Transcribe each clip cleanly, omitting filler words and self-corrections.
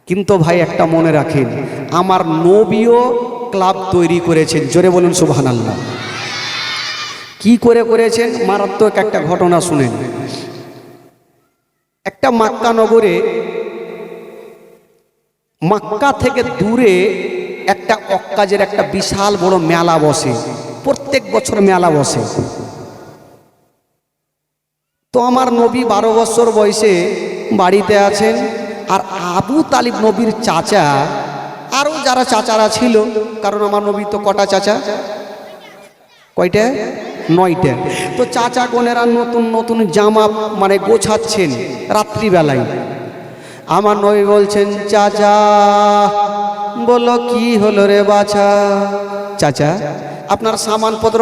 কিন্তু ভাই একটা মনে রাখেন, আমার নবীও ক্লাব তৈরি করেছেন। জোরে বলুন সুবহানাল্লাহ। কি করে করেছেন? মারাত্মক একটা ঘটনা শুনেন। একটা মক্কা নগরে, মক্কা থেকে দূরে একটা অক্কাজের একটা বিশাল বড় মেলা বসে, প্রত্যেক বছর মেলা বসে। তো আমার নবী 12 বছর বয়সে বাড়িতে আছেন, আর আবু তালিব নবীর চাচা, আরও যারা চাচারা ছিল, কারণ আমার নবী তো কটা চাচা? কয়টা? 9টা। তো চাচা কোনেরা নতুন নতুন জামা মানে গোছাচ্ছেন রাত্রিবেলায়। আমার নবী বলছেন, চাচা। বললো, কি হলো রে বাছা? চাচা, আপনার সামানপত্র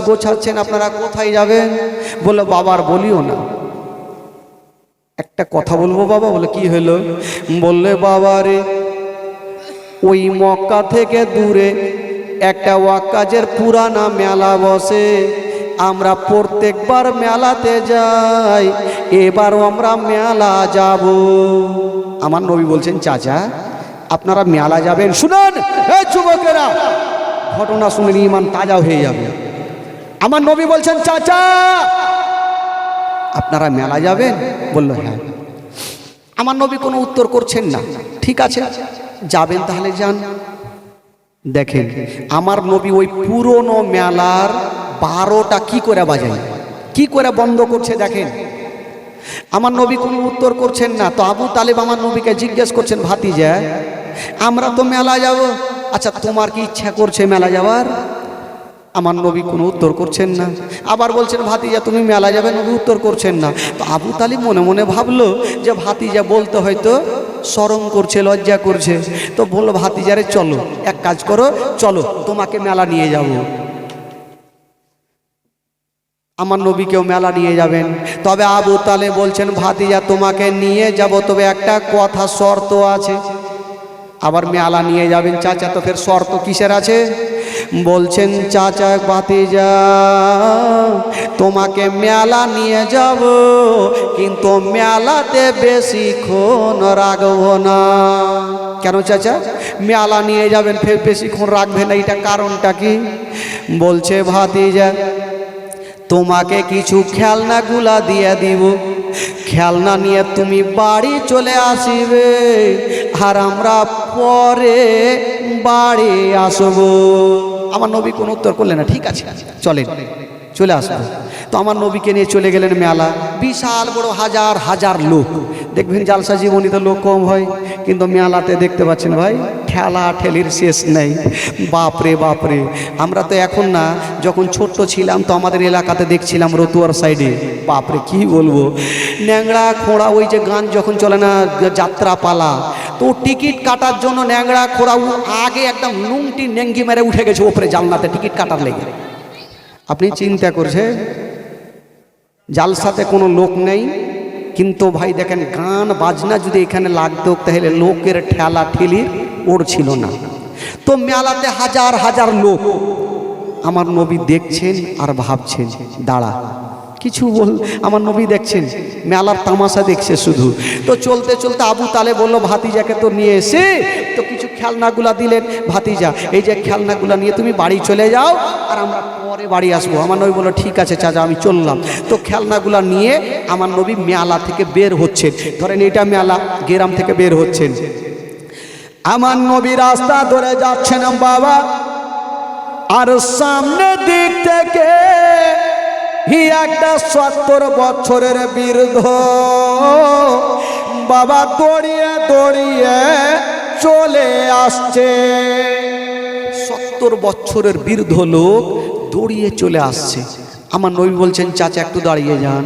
গোছাচ্ছেন, আপনারা কোথায় যাবেন? বললো, বাবার বলিও না, একটা কথা বলবো বাবা। বলে, কি হলো? বললে, বাবা রে, ওই মক্কা থেকে দূরে একটা ওয়াক্কাজের পুরানা মেলা বসে, আমরা প্রত্যেকবার মেলাতে যাই, এবারও আমরা মেলা যাব। আমার নবী বলছেন, চাচা আপনারা মেলা যাবেন? শুনুন এই যুবকেরা, ঘটনা শুনে ঈমান তাজা হয়ে যাবে। আমার নবী বলছেন, চাচা আপনারা মেলা যাবেন? বলল, হ্যাঁ। আমার নবী কোনো উত্তর করছেন না। ঠিক আছে, যাবেন তাহলে যান। দেখেন, আমার নবী ওই পুরনো মেলার 12টা কি করে বাজায়, কি করে বন্ধ করছে। দেখেন, আমার নবী কোনো উত্তর করছেন না। তো আবু তালেব আমার নবীকে জিজ্ঞেস করছেন, ভাতিজা আমরা তো মেলা যাব, আচ্ছা তোমার কি ইচ্ছা করছে মেলা যাওয়ার? আমার নবী কোনো উত্তর করছেন না। আবার বলছেন, ভাতিজা তুমি মেলা যাবে? নবী উত্তর করছেন না। তো আবু তালিব মনে মনে ভাবলো যে ভাতিজা বলতে হয়তো শরম করছে, লজ্জা করছে। তো বললো, ভাতিজারে চলো, এক কাজ করো, চলো তোমাকে মেলা নিয়ে যাব। আমার নবীকেও মেলা নিয়ে যাবেন। তবে আবু তালেব বলছেন, ভাতিজা তোমাকে নিয়ে যাব, তবে একটা কথা, শর্ত আছে। আবার মেলা নিয়ে যাবেন চাচা, তো ফের শর্ত কিসের আছে? বলছেন, চাচা ভাতিজা তোমাকে মেলা নিয়ে যাব, কিন্তু মেলাতে বেশিক্ষণ রাখবো না। কেন চাচা? মেলা নিয়ে যাবেন ফের বেশিক্ষণ রাখবেন না, এটা কারণটা কি? বলছে, ভাতিজা তোমাকে কিছু খেলনাগুলা দিয়ে দিব, খেলনা নিয়ে তুমি বাড়ি চলে আসিবে, আর আমরা পরে বাড়ি আসবো। আমার নবী কোনো উত্তর করলেন না। ঠিক আছে চলেন, চলে আসবো। তো আমার নবীকে নিয়ে চলে গেলেন মেলা। বিশাল বড় হাজার হাজার লোক। দেখবেন জালসা জীবনীতে লোক কম হয়, কিন্তু মেলাতে দেখতে পাচ্ছেন ভাই ঠেলা ঠেলির শেষ নেই। বাপরে বাপরে, আমরা তো এখন না, যখন ছোট্ট ছিলাম তো আমাদের এলাকাতে দেখছিলাম রতুয়ার সাইডে, বাপরে কি বলবো, ন্যাংড়া খোঁড়া, ওই যে গান যখন চলে না যাত্রা পালা, তো টিকিট কাটার জন্য ন্যাংড়া খোঁড়া আগে একদম নুংটি নেঙ্গি মেরে উঠে গেছে ওপরে জানলাতে টিকিট কাটার লেগে। আপনি চিন্তা করছে জালসাতে কোনো লোক নেই, কিন্তু ভাই দেখেন গান বাজনা যদি এখানে লাগতো তাহলে লোকের ঠেলা ঠেলি ওর ছিল না। তো মেলাতে হাজার হাজার লোক। আমার নবী দেখছেন আর ভাবছেন, দাঁড়া কিছু বল। আমার নবী দেখছেন মেলার তামাশা দেখছে শুধু। তো চলতে চলতে আবু তালেব বলল, ভাতিজাকে তো নিয়ে এসে তো কিছু খেলনাগুলা দিলেন, ভাতিজা এই যে খেলনাগুলা নিয়ে তুমি বাড়ি চলে যাও, আর আমরা পরে বাড়ি আসবো। আমার নবী বলল, ঠিক আছে চাচা আমি চললাম। তো খেলনাগুলা নিয়ে আমার নবী মেলা থেকে বের হচ্ছেন। ধরেন এটা মেলা, গ্রাম থেকে বের হচ্ছেন। আমার নবী রাস্তা ধরে যাচ্ছেন বাবা, আর সামনে দিক থেকে একটা 70 বছরের বৃদ্ধ বাবা দৌড়িয়ে দৌড়িয়ে চলে আসছে। 70 বছরের বৃদ্ধ লোক দৌড়িয়ে চলে আসছে। আমার নবী বলছেন, চাচা একটু দাঁড়িয়ে যান।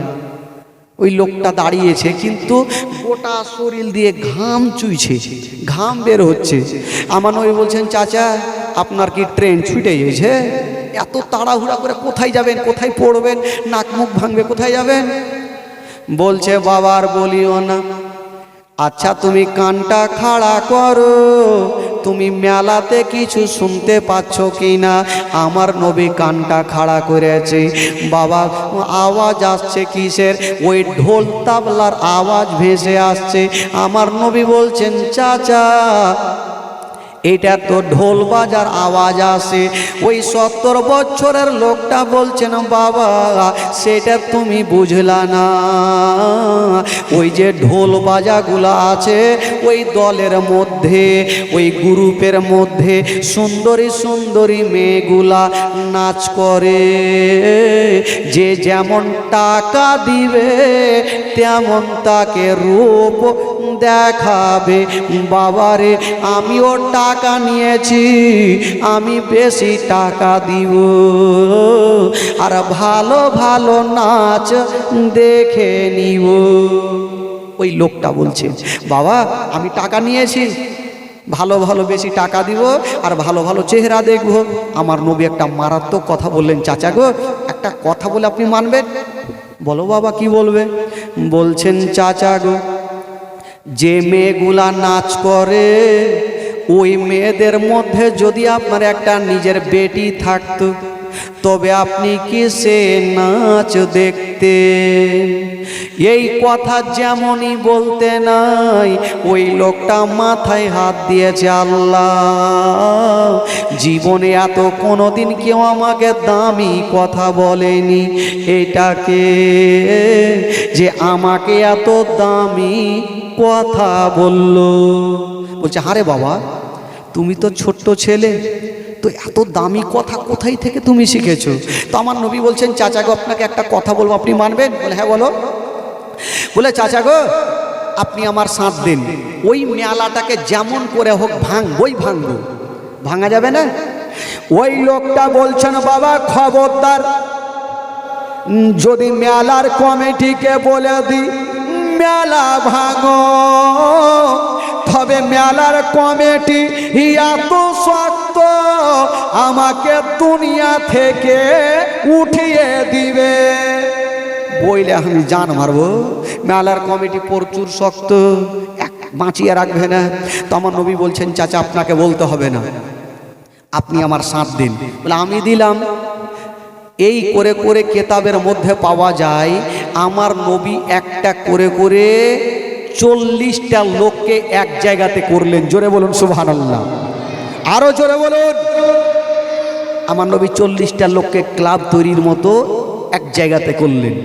ওই লোকটা দাঁড়িয়েছে, কিন্তু গোটা শরীর দিয়ে ঘাম চুইছে, ঘাম বের হচ্ছে। আমার নবী বলছেন, চাচা আপনার কি ট্রেন ছুটে গেছে? এত তাড়াহুড়া করে কোথায় যাবেন, কোথায় পড়বেন, নাক মুখ ভাঙবে, কোথায় যাবেন? বলছে, বাবার বলিও না। আচ্ছা তুমি কানটা খাড়া করো, তুমি মেলাতে কিছু শুনতে পাচ্ছ কি না? আমার নবী কানটা খাড়া করেছে। বাবা আওয়াজ আসছে কিসের? ওই ঢোল তাবলার আওয়াজ ভেসে আসছে। আমার নবী বলছেন, চাচা এটা তো ঢোল বাজার আওয়াজ আসে। ওই 70 বছরের লোকটা বলছেন, বাবা সেটা তুমি বুঝলা না, ওই যে ঢোল বাজাগুলো আছে ওই দলের মধ্যে, ওই গ্রুপের মধ্যে সুন্দরী সুন্দরী মেয়েগুলা নাচ করে, যে যেমন টাকা দিবে তেমন তাকে রূপ দেখাবে। বাবারে আমিও টাকা নিয়েছি, আমি বেশি টাকা দিব, আর ভালো ভালো নাচ দেখে নিব। ওই লোকটা বলছে, বাবা আমি টাকা নিয়েছি, ভালো ভালো বেশি টাকা দিব আর ভালো ভালো চেহারা দেখব। আমার নবী একটা মারাত্মক কথা বললেন, চাচা গো একটা কথা বলে আপনি মানবেন? বলো বাবা কি বলবে? বলছেন, চাচা গো যে মেয়েগুলা নাচ করে ওই মেয়েদের মধ্যে যদি আপনার একটা নিজের বেটি থাকতো তবে আপনি কি সে নাচ দেখতেন? এই কথা যেমনই বলতে নাই ওই লোকটা মাথায় হাত দিয়েছে, আল্লাহ জীবনে এত কোনোদিন কেউ আমাকে দামি কথা বলেনি, এটাকে যে আমাকে এত দামি কথা বলল। বলছে, আরে বাবা তুমি তো ছোট্ট ছেলে, তো এত দামি কথা কোথায় থেকে তুমি শিখেছো? তো আমার নবী বলছেন, চাচা গো আপনাকে একটা কথা বলবো, আপনি মানবেন? বলে হ্যাঁ বলো। বলে, চাচা গো আপনি আমার সাথ দিন, ওই মেলাটাকে যেমন করে হোক ভাঙবই ভাঙবো। ভাঙা যাবে না? ওই লোকটা বলছেন, বাবা খবরদার, যদি মেলার কমিটিকে বলে দিই মেলা ভাঙো, তবে মেলার কমিটি এত শক্ত আমাকে দুনিয়া থেকে উঠিয়ে দিবে। বইলে আমি জান মারবো, মেলার কমিটি প্রচুর শক্ত, বাঁচিয়ে রাখবে না। তো আমার নবী বলছেন, চাচা আপনাকে বলতে হবে না, আপনি আমার সাথ দিন। বলে আমি দিলাম। এই করে করে কেতাবের মধ্যে পাওয়া যায় আমার নবী একটা করে করে 40টা লোককে এক জায়গাতে করলেন। জোরে বলুন সুবহানাল্লাহ, আরো জোরে বলুন। আমার নবী 40টা লোককে ক্লাব তৈরির মতো এক জায়গাতে করলেন।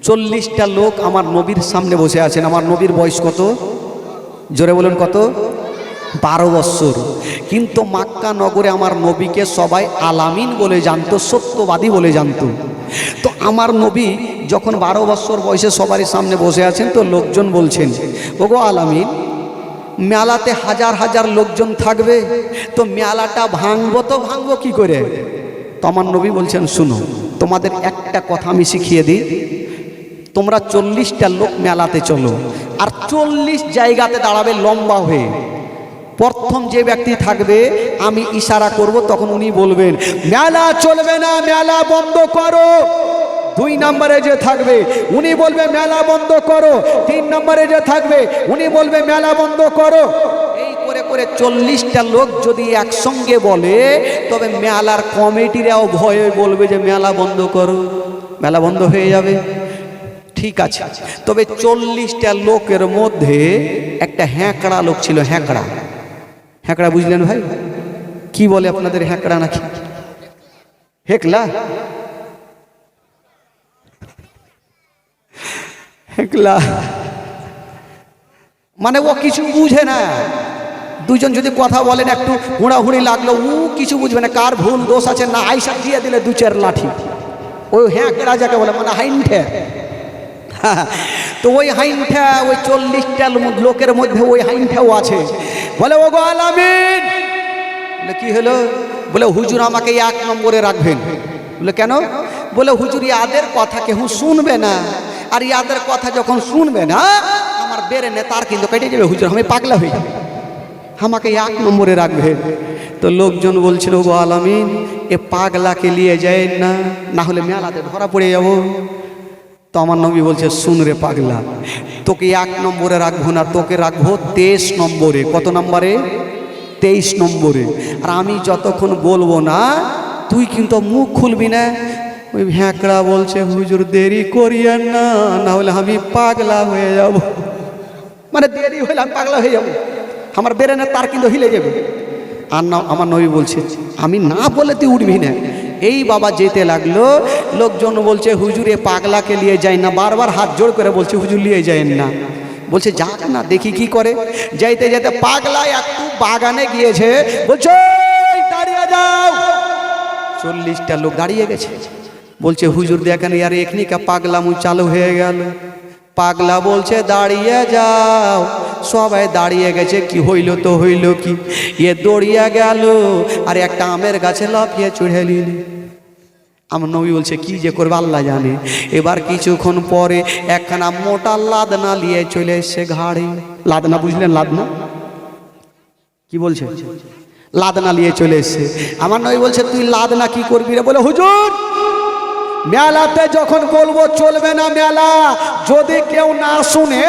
40টা লোক আমার নবীর সামনে বসে আছেন। আমার নবীর বয়স কত? জোরে বলুন কত? 12 বৎসর। কিন্তু মক্কা নগরে আমার নবীকে সবাই আলামিন বলে জানতো, সত্যবাদী বলে জানতো। তো আমার নবী যখন 12 বৎসর বয়সে সবারই সামনে বসে আছেন, তো লোকজন বলছেন, ওগো আলামিন মেলাতে হাজার হাজার লোকজন থাকবে, তো মেলাটা ভাঙবো তো ভাঙবো কি করে? তো আমার নবী বলছেন, শুনো তোমাদের একটা কথা আমি শিখিয়ে দিই, তোমরা 40টা লোক মেলাতে চলো, আর 40 জায়গাতে দাঁড়াবে লম্বা হয়ে। প্রথম যে ব্যক্তি থাকবে আমি ইশারা করব, তখন উনি বলবেন মেলা চলবে না, মেলা বন্ধ করো। 2 নম্বরে যে থাকবে উনি বলবে মেলা বন্ধ করো। 3 নম্বরে যে থাকবে উনি বলবে মেলা বন্ধ করো। এই করে করে 40টা লোক যদি একসঙ্গে বলে, তবে মেলার কমিটিরাও ভয়ে বলবে যে মেলা বন্ধ করো, মেলা বন্ধ হয়ে যাবে। ঠিক আছে, তবে 40টা লোকের মধ্যে একটা হ্যাঁকড়া লোক ছিল। হ্যাঁকড়া, হ্যাঁকড়া বুঝলেন ভাই? কি বলে আপনাদের হ্যাঁকড়া নাকি হেকলা? হেকলা মানে ও কিছু বুঝে না। দুজন যদি কথা বলেন একটু হুড়াহুড়ি লাগলো, ও কিছু বুঝবে না, কার ভুল দোষ আছে না আইসা দিয়ে দিলে 2-4 লাঠি। ওই হ্যাঁকড়া যাকে বলে, মানে হাইনঠে। তো ওই হাইনঠা, ওই 40টা লোকের মধ্যে ওই হাইনঠাও আছে। বলে, ওগো আলামিন। বলে কি হলো? বলে হুজুর আমাকে 1 নম্বরে রাখবেন। বলে কেন? বলে হুজুর ইয়াদের কথা কেউ শুনবে না, আর ইয়াদের কথা যখন শুনবে না আমার বেড়ে নেতার কিন্তু কেটে যাবে, হুজুর আমি পাগলা হয়ে যাবে, আমাকে 1 নম্বরে রাখবেন। তো লোকজন বলছিল, ওগো আলামিন এ পাগলাকে নিয়ে যায় না, না হলে মেলাতে ধরা পড়ে যাব। তো আমার নবী বলছে, শুন রে পাগলা, তোকে 1 নম্বরে রাখবো না, তোকে রাখবো 23 নম্বরে। কত নম্বরে? 23 নম্বরে। আর আমি যতক্ষণ বলবো না তুই কিন্তু মুখ খুলবি না। ওই ভ্যাঁকড়া বলছে হুজুর দেরি করিয়েন না, না হলে আমি পাগলা হয়ে যাব। মানে দেরি হলে আমি পাগলা হয়ে যাব, আমার ব্রেনের তার কিন্তু হিলে যাবে। আর না, আমার নবী বলছে আমি না বলে তুই উঠবি না। এই বাবা যেতে লাগলো, লোকজন বলছে হুজুর এ পাগলাকে নিয়ে যায় না, বারবার হাত জোড় করে বলছে হুজুর নিয়ে যায়েন না। বলছে যাক না দেখি কি করে। যাইতে যেতে পাগলা একটু বাগানে গিয়েছে, বলছে দাঁড়িয়ে যাও। 40টা লোক দাঁড়িয়ে গেছে। বলছে হুজুর দেখেন ইয়ার এখনি কা পাগলামু চালু হয়ে গেল। পাগলা বলছে দাঁড়িয়ে যাও। সবাই দাঁড়িয়ে গেছে। কি হইল তো হইল কি, এ দৌড়িয়া গেল আর একটা আমের গাছে লাফিয়ে চড়ে নিল। আমার নবী বলছে কি যে করবে আল্লাহ জানে। এবার কিছুক্ষণ পরে একখানা মোটা লাদনা নিয়ে চলে এসছে ঘাড়ে। লাদনা বুঝলেন? লাদনা কি বলছে? লাদনা নিয়ে চলে এসছে। আমার নবী বলছে তুই লাদনা কি করবি রে? বলে হুজুর মেলাতে যখন বলবো চলবে না মেলা, যদি কেউ না শুনে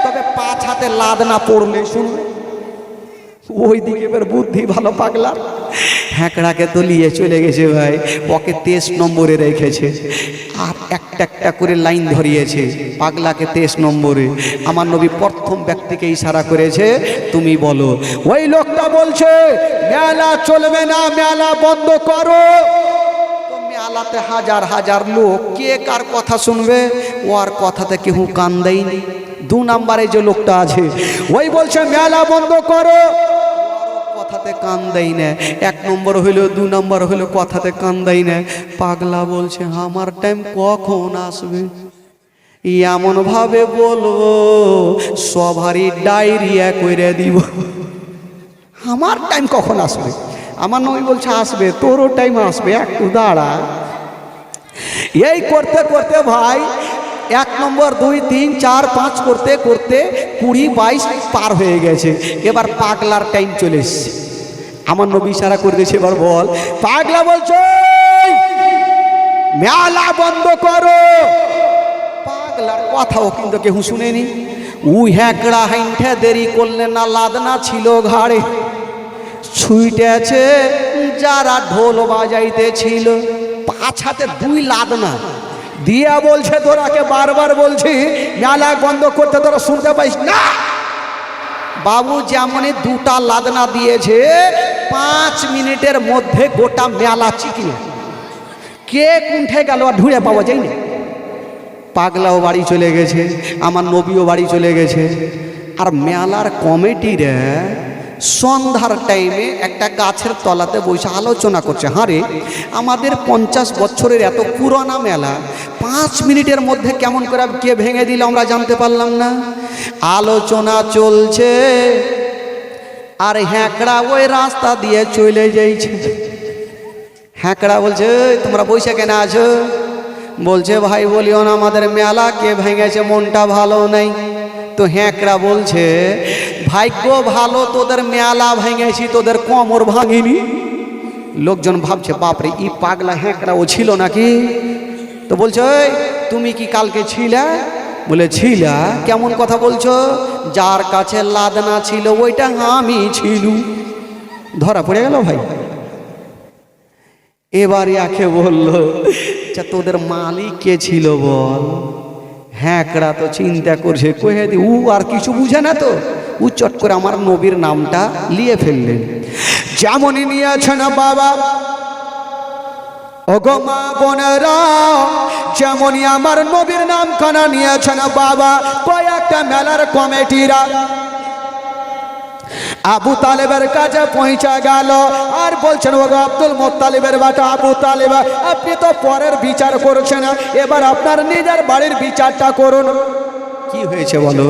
তবে 5 হাতে লাদনা পড়লে শুনবে। ওই দিকে এবার বুদ্ধি ভালো পাগলা। হ্যাঁকড়াকে তো নিয়ে চলে গেছে ভাই, ওকে 23 নম্বরে রেখেছে। আর একটা একটা করে লাইন ধরিয়েছে পাগলাকে 23 নম্বরে। আমার নবী প্রথম ব্যক্তিকে ইশারা করেছে তুমি বলো। ওই লোকটা বলছে মেলা চলবে না, মেলা বন্ধ করো। মেলাতে হাজার হাজার লোক, কে কার কথা শুনবে? ও আর কথাতে কেউ কান দেয়নি। 2 নম্বরে যে লোকটা আছে ওই বলছে মেলা বন্ধ করো, কথাতে কান দেয় না। 1 নম্বর হইলো 2 নম্বর হইলো কথাতে কান দেয় না। পাগলা বলছে আমার টাইম কখন আসবে? এমন ভাবে বলবো সবারই ডায়রিয়া কইরে দিব। আমার টাইম কখন আসবে? আমার নবী বলছে আসবে, তোরও টাইম আসবে, একটু দাঁড়া। এই করতে করতে ভাই 1 নম্বর 2 3 4 5 করতে করতে 20 22 পার হয়ে গেছে। এবার পাগলার টাইম চলে এসছে। আমার নবী ইশারা করে দিয়েছে, এবার বল। পাগলা বলছে মেলা বন্ধ করো। পাগলার কথাও কিন্তু কেউ শুনেনি। উই হ্যাঁকড়া হাইঠে দেরি করলে না, লাদনা ছিল ঘাড়ে। ছুইটেছে যারা ঢোল বাজাইতে ছিল। 5 হাতে 2 লাদনা দিয়া বলছে তোরাকে বারবার বলছি মেলা বন্ধ করতে, তোরা শুনতে পাইস না? বাবু যেমনই 2টা লাদনা দিয়েছে 5 মিনিটের মধ্যে গোটা মেলা চিকিয়ে কে কুণ্ঠে গেল আর ঢুঁড়ে পাওয়া যায় না। পাগলাও বাড়ি চলে গেছে, আমার নবীও বাড়ি চলে গেছে। আর মেলার কমিটিরা সন্ধ্যার টাইমে একটা গাছের তলাতে বসে আলোচনা করছে, হ্যাঁ রে আমাদের 50 বছরের এত পুরোনো মেলা 5 মিনিটের মধ্যে কেমন করে কে ভেঙে দিল আমরা জানতে পারলাম না। আলোচনা চলছে আর হ্যাঁকড়া ওই রাস্তা দিয়ে চলে যাইছে। হ্যাঁকড়া বলছে তোমরা বসে কেন আছো? বলছে ভাই বলিও না, আমাদের মেলা কে ভেঙেছে, মনটা ভালো নেই। তো হ্যাঁকড়া বলছে ভাগ্য ভালো তোদের মেলা ভেঙেছি, তোদের কোমর ভাঙিনি। লোকজন ভাবছে বাপরে ই পাগলা হ্যাঁকড়া ও ছিল নাকি? তো বলছে তুমি কি কালকে ছিলা? বলে ছিলা। কেমন কথা বলছো? যার কাছে লাদনা ছিল ওইটা আমি ছিল। ধরা পড়ে গেল ভাই। এবার ইয়াকে বলল তোদের মালিক কে ছিল বল। হ্যাঁকড়া তো চিন্তা করছে, কহে দি ও আর কিছু বুঝে না তো, ও চট করে আমার নবীর নামটা নিয়ে ফেললেন। যেমনই নিয়েছেন বাবা ও গো মা বোনেরা, যেমনই আমার নবীর নাম খানা নিয়েছেন বাবা কয়েকটা মেলার কমিটিরা আবু তালেবের কাছে পৌঁছা গেল। আর বলছেন ও আব্দুল মুত্তালিবের বেটা আবু তালেব, আপনি তো পরের বিচার করছেন, এবার আপনার নিজের বাড়ির বিচারটা করুন। কি হয়েছে বলো?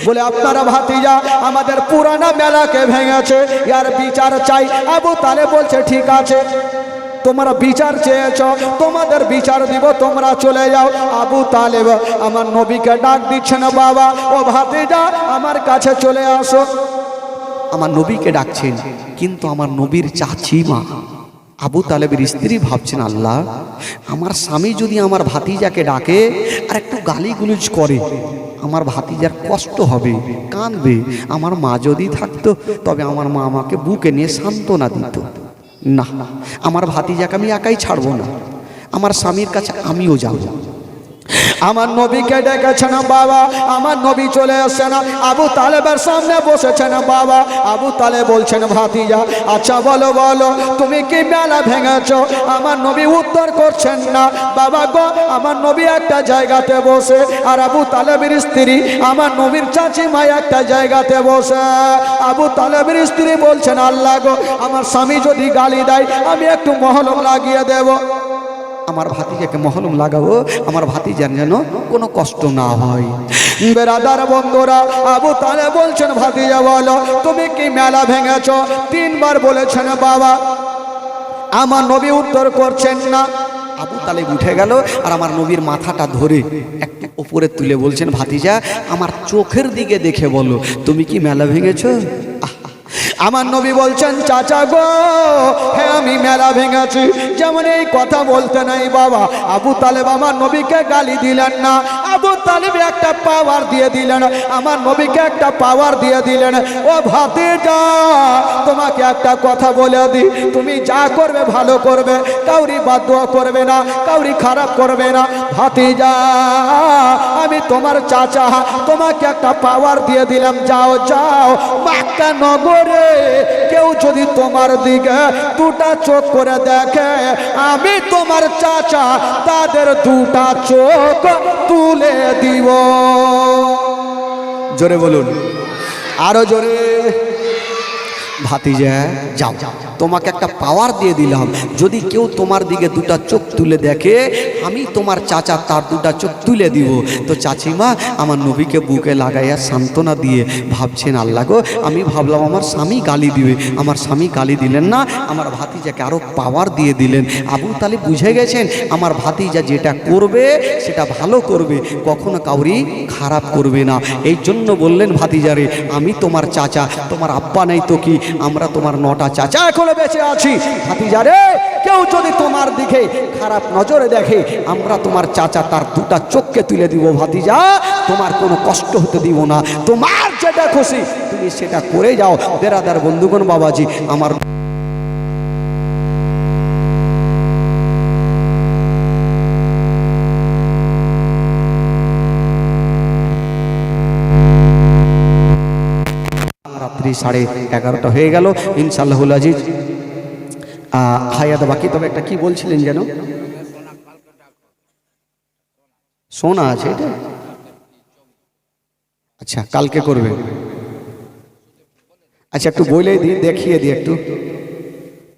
বলে আপনারা ভাতিজা আমাদের পুরানা মেলাকে ভেঙেছে, ইয়ার বিচার চাই। আবু তালেব বলছে ঠিক আছে, তোমরা বিচার চেয়েছ, তোমাদের বিচার দিব, তোমরা চলে যাও। আবু তালেব আমার নবীকে ডাক দিচ্ছেন, বাবা ও ভাতিজা আমার কাছে চলে আসো। আমার নবীকে ডাকছেন, কিন্তু আমার নবীর চাচি মা আবু তালেবের স্ত্রী ভাবছেন, আল্লাহ, আমার স্বামী যদি আমার ভাতিজাকে ডাকে আর একটু গালিগুলোজ করে, আমার ভাতিজার কষ্ট হবে, কাঁদবে। আমার মা যদি থাকতো তবে আমার মা আমাকে বুকে নিয়ে সান্ত্বনা দিত। না, আমার ভাতিজাকে আমি একাই ছাড়বো না, আমার স্বামীর কাছে আমিও যাব। আমার নবীকে ডেকেছেন বাবা, আমার নবী চলে আসছেন, আবু তালেবের সামনে বসেছেন বাবা। আবু তালেব বলছেন, ভাতিজা, আচ্ছা বলো বলো, তুমি কি মেলা ভেঙেছ? আমার নবী উত্তর করছেন না। বাবা গো, আমার নবী একটা জায়গাতে বসে, আর আবু তালেবের স্ত্রী আমার নবীর চাচি মা একটা জায়গাতে বসে। আবু তালেবের স্ত্রী বলছেন, আল্লাহ গো, আমার স্বামী যদি গালি দেয় আমি একটু মহলম লাগিয়ে দেব, আমার ভাতিজাকে মহলম লাগাবো, আমার ভাতিজার যেন কোনো কষ্ট না হয়। বেরাদার বন্ধুরা, আবু তালেব বলছেন, ভাতিজা বলো, তুমি কি মেলা ভেঙেছ? তিনবার বলেছেন বাবা। আমার নবী উত্তর করছেন না। আবু তালেব উঠে গেল আর আমার নবীর মাথাটা ধরে একটু উপরে তুলে বলছেন, ভাতিজা, আমার চোখের দিকে দেখে বলো, তুমি কি মেলা ভেঙেছ? আমার নবী বলছেন, চাচা গো, হ্যাঁ আমি মেলা ভেঙেছি। যেমন এই কথা বলতে নাই বাবা, আবু তালেব আমার নবীকে গালি দিলেন না, আবু তালেব একটা পাওয়ার দিয়ে দিলেন, আমার নবীকে একটা পাওয়ার দিয়ে দিলেন। ও ভাতিজা, তোমাকে একটা কথা বলে দিই, তুমি যা করবে ভালো করবে, কাউরি বাদদোয়া করবে না, কাউরি খারাপ করবে না। ভাতিজা, আমি তোমার চাচা, তোমাকে একটা পাওয়ার দিয়ে দিলাম, যাও যাও মক্কা নগরে কেউ যদি তোমার দিকে দুটা চোখ করে দেখে, আমি তোমার চাচা তাদের দুটা চোখ তুলে দিব। জোরে বলুন, আরো জোরে। ভাতিজা, যাও, তোমাকে একটা পাওয়ার দিয়ে দিলাম, যদি কেউ তোমার দিকে দুটা চোখ তুলে দেখে, আমি তোমার চাচা তার দুটা চোখ তুলে দিব। তো চাচিমা আমার নবীকে বুকে লাগাইয়া সান্ত্বনা দিয়ে ভাবছেন, আল্লাহ গো, আমি ভাবলাম আমার স্বামী গালি দিবে, আমার স্বামী গালি দিলেন না, আমার ভাতিজাকে আরো পাওয়ার দিয়ে দিলেন। আবু তালেব বুঝে গেছেন আমার ভাতিজা যেটা করবে সেটা ভালো করবে, কখনো কাউরি খারাপ করবে না। এই জন্য বললেন, ভাতিজারে, আমি তোমার চাচা, তোমার আব্বা নাই তো কি, আমরা তোমার 9টা চাচা এখনো বেঁচে আছি। ভাতিজারে, কেউ যদি তোমার দিকে খারাপ নজরে দেখে, আমরা তোমার চাচা তার দুটা চোখকে তুলে দিব। ভাতিজা, তোমার কোনো কষ্ট হতে দিব না, তোমার যেটা খুশি তুমি সেটা করে যাও। বেরাদার বন্ধুগণ, বাবাজি আমার রাত্রি 11:30 হয়ে গেল। ইনশাআল্লাহুল আজিজ হায়াত বাকি। তবে একটা কি বলছিলেন যেন, সোনা আছে এটা? আচ্ছা, কালকে করবে। আচ্ছা, একটু বলে দিই, দেখিয়ে দিই একটু,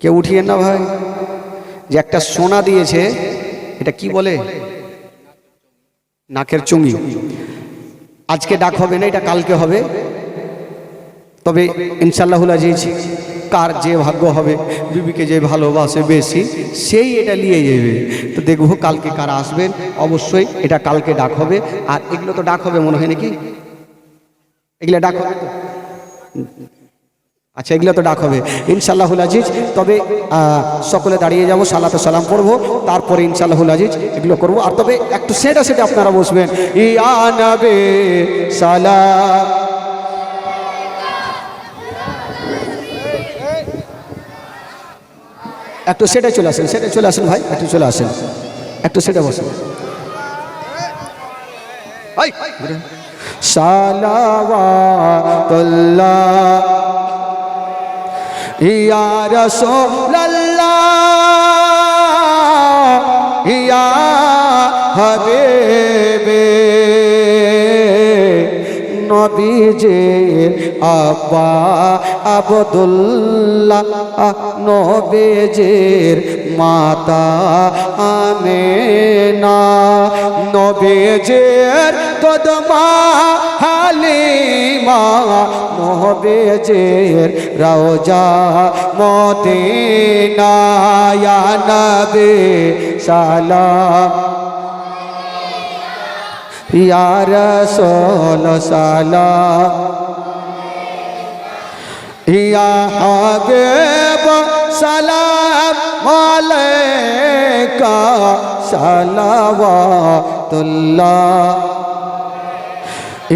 কেউ উঠিয়ে না ভাই, যে একটা সোনা দিয়েছে, এটা কি বলে? নাকের চুঙি। আজকে ডাক হবে না, এটা কালকে হবে। তবে ইনশাআল্লাহুল আজিজ কার যে ভাগ্য হবে, বিবিকে যে ভালোবাসে বেশি, সেই এটা নিয়ে যাবে। তো দেখবো কালকে কারা আসবেন, অবশ্যই এটা কালকে ডাক হবে। আর এগুলো তো ডাক হবে মনে হয় নাকি, এগুলো ডাক হবে তো? আচ্ছা, এগুলো তো ডাক হবে ইনশাআল্লাহুল আজিজ। তবে সকলে দাঁড়িয়ে যাবো, সালাতে সালাম পড়বো, তারপরে ইনশাআল্লাহুল আজিজ এগুলো করবো। আর তবে একটু সেটা আপনারা বসবেন, ইয়া নবী সালাম। একটু সেটা চলে আসেন, সেটা চলে আসেন ভাই, একটু চলে আসেন, একটু সেটা বসেন। সালাওয়াতুল্লাহ ইয়া রাসূলুল্লাহ ইয়া হাবিবে, নবীজির আব্বা আব্দুল্লাহ, নবীজির মাতা আমেনা, নবীজির কদমা হালিমা, নবীজির রওজা মদিনা, ইয়া নবী সালাম ইয়া রাসূল সালাম ইয়া হাবিব সালাম আলাইকা সালাওয়াতুল্লাহ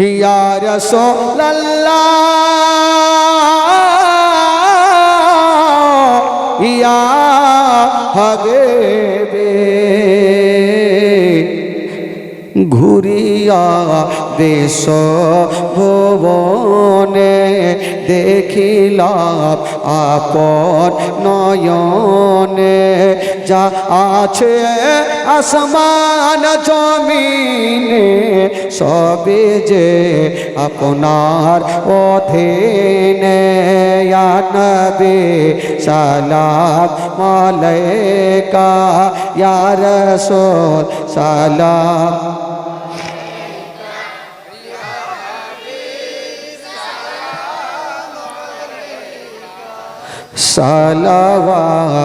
ইয়া রাসূলুল্লাহ ইয়া হাবিবে ঘুরিয়া দেশ ভুবনে দেখিলাম আপন নয়নে যা আছে আসমান জমিনে সবে যে আপনার অধীনে ইয়া নবী সালাম আলাইকা ইয়া রাসূল সালাম সালাওয়াতুল্লাহ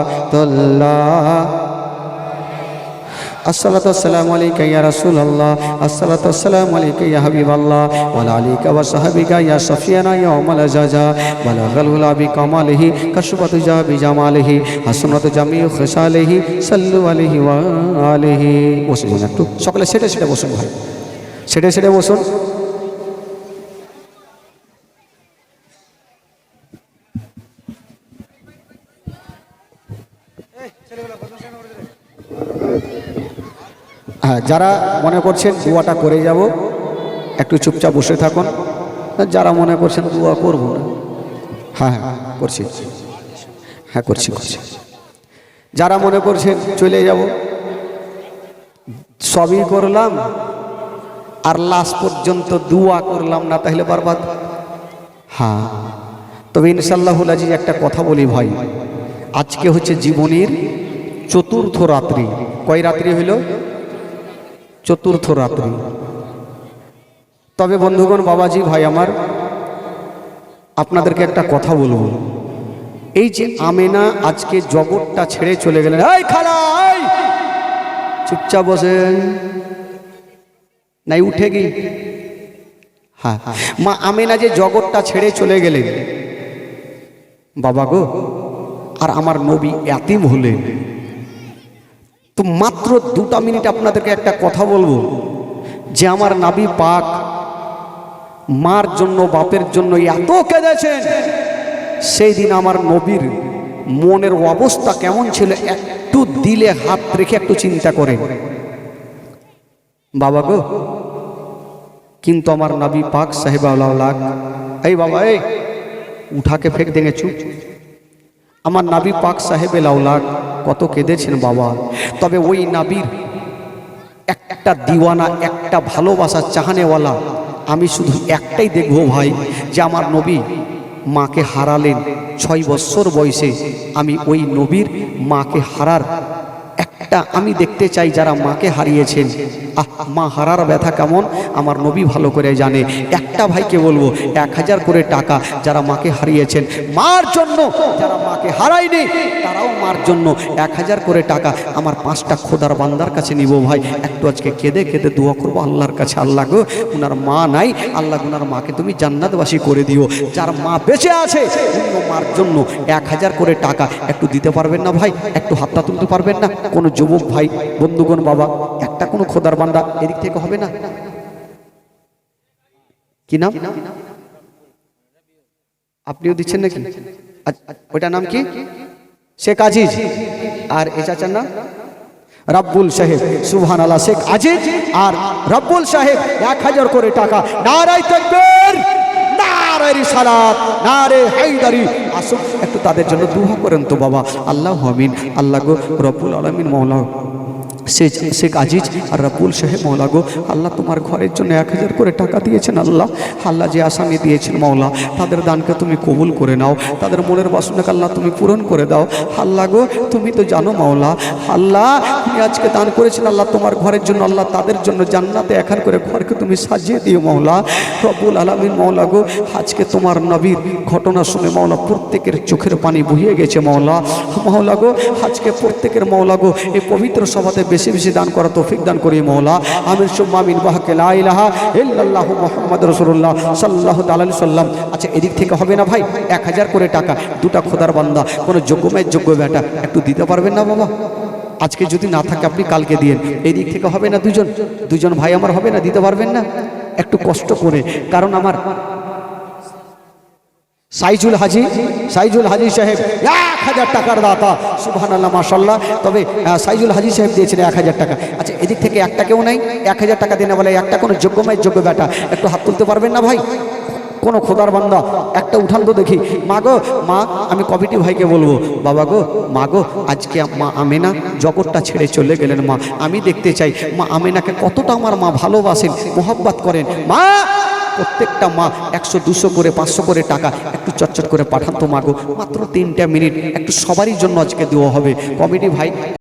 আসসালাতু ওয়াসসালামু আলাইকা ইয়া রাসূলুল্লাহ আসসালাতু ওয়াসসালামু আলাইকা ইয়া হাবিবাল্লাহ ওয়া আলাইকা ওয়া সাহবিকা ইয়া সাফিয়ানা ইয়াউমাল জাজা বালাগাল হুলা বিকামালিহি কাশফাতু জা বিজামালিহি হাসনাতু জামিউ খিসালিহি সাল্লু আলাইহি ওয়া আলিহি বসুন একটু সকলে সেটে সেটে বসুন ভাই সেটে সেটে বসুন হ্যাঁ যারা মনে করছেন দোয়াটা করে যাব একটু চুপচাপ বসে থাকুন যারা মনে করছেন দোয়া করব না হ্যাঁ হ্যাঁ করছি হ্যাঁ করছি যারা মনে করছেন চলে যাব সবই করলাম আর লাস্ট পর্যন্ত দোয়া করলাম না তাহলে বরবাদ হ্যাঁ তবে ইনশাআল্লাহুল আজিজ একটা কথা বলি ভাই আজকে হচ্ছে জীবনের চতুর্থ রাত্রি কয় রাত্রি হইল চতুর্থ রাত্রি তবে বন্ধুগণ বাবাজি ভাই আমার আপনাদেরকে একটা কথা বলবো এই যে আমেনা আজকে জগৎটা ছেড়ে চলে গেলেন এই খালা এই চুপচাপ বসেন নাই উঠে কি হ্যাঁ মা আমেনা যে জগৎটা ছেড়ে চলে গেলেন বাবা গো আর আমার নবী এতিম হলেন তো মাত্র 2টা মিনিট আপনাদেরকে একটা কথা বলবো যে আমার নবী পাক মার জন্য বাপের জন্য এত কেঁদেছেন সেই দিন আমার নবীর মনের অবস্থা কেমন ছিল একটু দিলে হাত রেখে একটু চিন্তা করেন বাবা গো কিন্তু আমার নবী পাক সাহেবাউল্লাহ এই বাবা এই উঠাকে ফেক দেंगे চুপ আমার নবী পাক সাহেবে লাউলাক কত কেঁদেছেন বাবা তবে ওই নবীর একটা দিওয়ানা একটা ভালোবাসা চাহানেওয়ালা আমি শুধু একটাই দেখবো ভাই যে আমার নবী মাকে হারালেন 6 বছর বয়সে আমি ওই নবীর মাকে হারার একটা আমি দেখতে চাই যারা মাকে হারিয়েছেন মা হারার ব্যথা কেমন আমার নবী ভালো করে জানে একটা ভাইকে বলবো 1000 করে টাকা যারা মাকে হারিয়েছেন মার জন্য যারা মাকে হারায়নি তারাও মার জন্য 1000 করে টাকা আমার 5টা খোদার বান্দার কাছে নিব ভাই একটু আজকে কেঁদে কেঁদে দোয়া করবো আল্লাহর কাছে আল্লাহ গো উনার মা নাই আল্লাহ উনার মাকে তুমি জান্নাতবাসী করে দিও যার মা বেঁচে আছে অন্য মার জন্য 1000 করে টাকা একটু দিতে পারবেন না ভাই একটু হাতটা তুলতে পারবেন না কোনো যুবক ভাই বন্ধুগণ বাবা একটা কোনো খোদার বান্দা এদিক থেকে হবে না কি নাম আপনিও দিচ্ছেন নাকি ওইটার নাম কি শেখ আজিজ আর এ চাচার নাম রব্বুল সাহেব সুবহানাল্লাহ শেখ আজিজ আর রব্বুল সাহেব 1000 করে টাকা নারায়ে তাকবীর নারে রিসালাত নারে হায়দারি আসুন একটু তাদের জন্য দোয়া করেন তো বাবা আল্লাহু আমিন আল্লাহ গো রব্বুল আলামিন মাওলা শেখ আজিজ আর রব্বুল সাহেব মাওলা গো আল্লাহ তোমার ঘরের জন্য 1000 করে টাকা দিয়েছেন আল্লাহ আল্লাহ যে আসামি দিয়েছেন মাওলা তাদের দানকে তুমি কবুল করে নাও তাদের মনের বাসনাকে আল্লাহ তুমি পূরণ করে দাও আল্লাহ গো তুমি তো জানো মাওলা আল্লাহ তুমি আজকে দান করেছেন আল্লাহ তোমার ঘরের জন্য আল্লাহ তাদের জন্য জান্নাতে এখন করে ঘরকে তুমি সাজিয়ে দিও মাওলা রব্বুল আলামিন মাওলা গো আজকে তোমার নবীর ঘটনা শুনে মাওলা প্রত্যেকের চোখের পানি বহিয়ে গেছে মাওলা মাওলা গো আজকে প্রত্যেকের মাওলা গো এই পবিত্র সভাতে বেশি বেশি দান করা তৌফিক দান করি মওলা আমিন সুম্মা আমিন বাহাকে লা ইলাহা ইল্লাল্লাহু মুহাম্মাদুর রাসূলুল্লাহ সাল্লাল্লাহু তাআলা আলাইহি সাল্লাম। আচ্ছা এদিক থেকে হবে না ভাই 1000 করে টাকা, দুটা খোদার বান্দা, কোনো যোগ্যমের যোগ্য বেটা একটু দিতে পারবেন না বাবা? আজকে যদি না থাকে আপনি কালকে দিয়েন। এই দিক থেকে হবে না দুজন ভাই আমার হবে না, দিতে পারবেন না একটু কষ্ট করে? কারণ আমার সাইজুল হাজি সাহেব 1000 টাকার দাতা, সুবহানাল্লাহ মাশাআল্লাহ। তবে সাইজুল হাজি সাহেব দিয়েছেন 1000 টাকা। আচ্ছা এদিক থেকে একটা কেউ নাই 1000 টাকা দেনে বলে একটা কোনো যোগ্যময় যোগ্য বেটা একটু হাত তুলতে পারবেন না ভাই? কোনো খোদার বান্দা একটা উঠান তো দেখি। মা গো মা, আমি কমিটি ভাইকে বলবো, বাবা গো মা গো, আজকে মা আমেনা জগৎটা ছেড়ে চলে গেলেন মা, আমি দেখতে চাই মা আমেনাকে কতটা আমার মা ভালোবাসেন, মোহাব্বত করেন। মা প্রত্যেকটা মা 100 200 করে 500 করে টাকা একটু চটচট করে পাঠান তো মা গো, মাত্র 3টা মিনিট একটু সবারই জন্য আজকে দেওয়া হবে। কমিটি ভাই